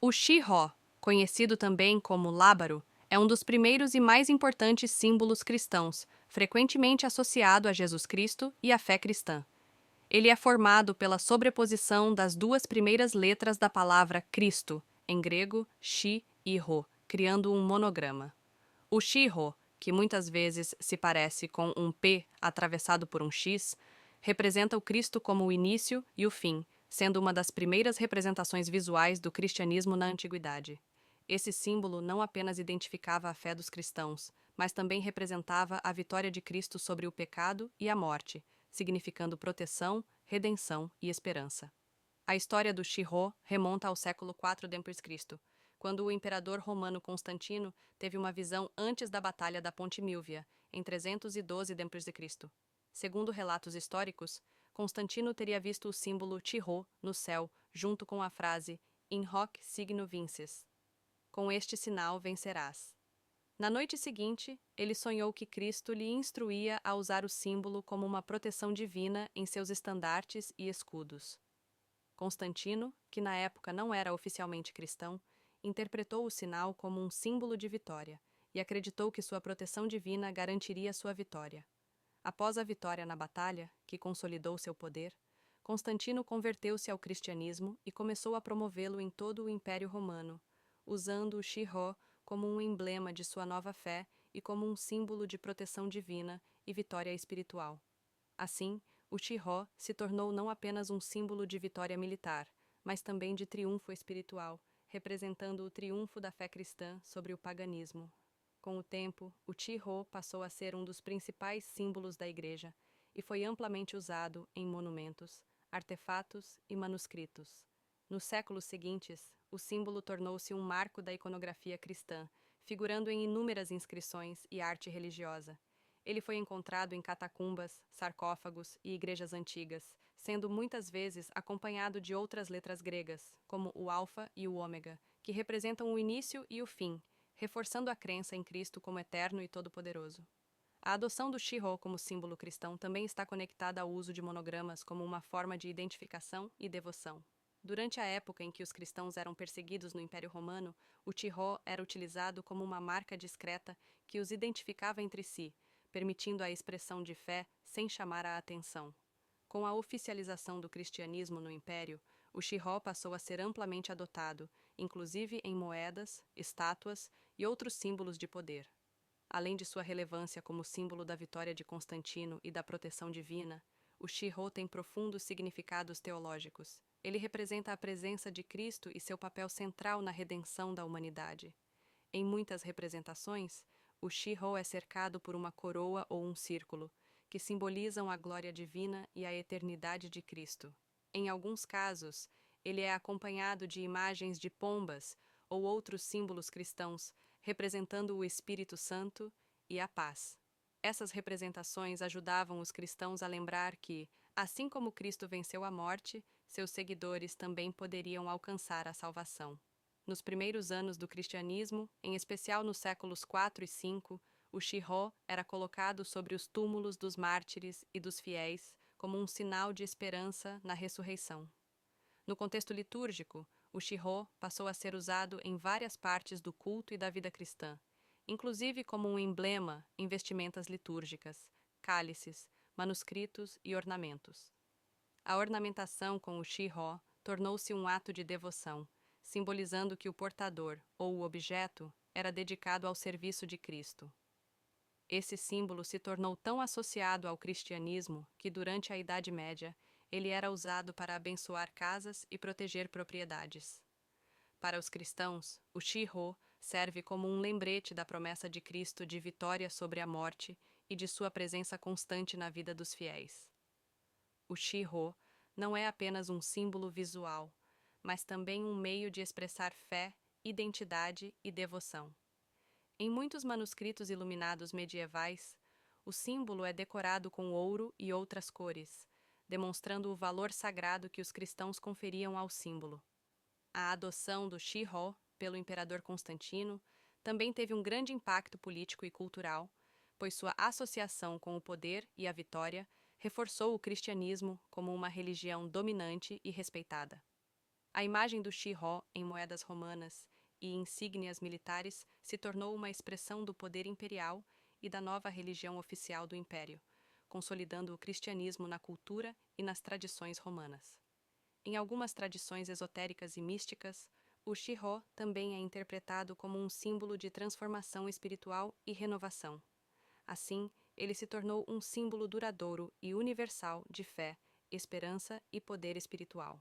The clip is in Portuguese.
O Xiró, conhecido também como lábaro, é um dos primeiros e mais importantes símbolos cristãos, frequentemente associado a Jesus Cristo e à fé cristã. Ele é formado pela sobreposição das duas primeiras letras da palavra Cristo, em grego, Xi e Rho, criando um monograma. O Xirro, que muitas vezes se parece com um P atravessado por um X, representa o Cristo como o início e o fim, sendo uma das primeiras representações visuais do cristianismo na antiguidade. Esse símbolo não apenas identificava a fé dos cristãos, mas também representava a vitória de Cristo sobre o pecado e a morte, significando proteção, redenção e esperança. A história do Xiró remonta ao século IV d.C., quando o imperador romano Constantino teve uma visão antes da Batalha da Ponte Milvia, em 312 d.C. Segundo relatos históricos, Constantino teria visto o símbolo Xiró no céu, junto com a frase In hoc signo vinces. Com este sinal vencerás. Na noite seguinte, ele sonhou que Cristo lhe instruía a usar o símbolo como uma proteção divina em seus estandartes e escudos. Constantino, que na época não era oficialmente cristão, interpretou o sinal como um símbolo de vitória e acreditou que sua proteção divina garantiria sua vitória. Após a vitória na batalha, que consolidou seu poder, Constantino converteu-se ao cristianismo e começou a promovê-lo em todo o Império Romano, usando o Xiró como um emblema de sua nova fé e como um símbolo de proteção divina e vitória espiritual. Assim, o Xiró se tornou não apenas um símbolo de vitória militar, mas também de triunfo espiritual, representando o triunfo da fé cristã sobre o paganismo. Com o tempo, o Xiró passou a ser um dos principais símbolos da Igreja e foi amplamente usado em monumentos, artefatos e manuscritos. Nos séculos seguintes, o símbolo tornou-se um marco da iconografia cristã, figurando em inúmeras inscrições e arte religiosa. Ele foi encontrado em catacumbas, sarcófagos e igrejas antigas, sendo muitas vezes acompanhado de outras letras gregas, como o alfa e o ômega, que representam o início e o fim, reforçando a crença em Cristo como eterno e todo-poderoso. A adoção do Xiró como símbolo cristão também está conectada ao uso de monogramas como uma forma de identificação e devoção. Durante a época em que os cristãos eram perseguidos no Império Romano, o Xiró era utilizado como uma marca discreta que os identificava entre si, permitindo a expressão de fé sem chamar a atenção. Com a oficialização do cristianismo no Império, o Xiró passou a ser amplamente adotado, inclusive em moedas, estátuas e outros símbolos de poder. Além de sua relevância como símbolo da vitória de Constantino e da proteção divina, o Xiró tem profundos significados teológicos. Ele representa a presença de Cristo e seu papel central na redenção da humanidade. Em muitas representações, o Xiró é cercado por uma coroa ou um círculo, que simbolizam a glória divina e a eternidade de Cristo. Em alguns casos, ele é acompanhado de imagens de pombas ou outros símbolos cristãos, representando o Espírito Santo e a paz. Essas representações ajudavam os cristãos a lembrar que, assim como Cristo venceu a morte, seus seguidores também poderiam alcançar a salvação. Nos primeiros anos do cristianismo, em especial nos séculos IV e V, o Xiró era colocado sobre os túmulos dos mártires e dos fiéis como um sinal de esperança na ressurreição. No contexto litúrgico, o Xiró passou a ser usado em várias partes do culto e da vida cristã, inclusive como um emblema em vestimentas litúrgicas, cálices, manuscritos e ornamentos. A ornamentação com o Xiró tornou-se um ato de devoção, simbolizando que o portador, ou o objeto, era dedicado ao serviço de Cristo. Esse símbolo se tornou tão associado ao cristianismo que, durante a Idade Média, ele era usado para abençoar casas e proteger propriedades. Para os cristãos, o Xiró serve como um lembrete da promessa de Cristo de vitória sobre a morte e de sua presença constante na vida dos fiéis. O Xiró não é apenas um símbolo visual, mas também um meio de expressar fé, identidade e devoção. Em muitos manuscritos iluminados medievais, o símbolo é decorado com ouro e outras cores, demonstrando o valor sagrado que os cristãos conferiam ao símbolo. A adoção do Xiró pelo imperador Constantino também teve um grande impacto político e cultural, pois sua associação com o poder e a vitória reforçou o cristianismo como uma religião dominante e respeitada. A imagem do Shih-Ho em moedas romanas e insígnias militares se tornou uma expressão do poder imperial e da nova religião oficial do império, consolidando o cristianismo na cultura e nas tradições romanas. Em algumas tradições esotéricas e místicas, o Shih-Ho também é interpretado como um símbolo de transformação espiritual e renovação. Assim, ele se tornou um símbolo duradouro e universal de fé, esperança e poder espiritual.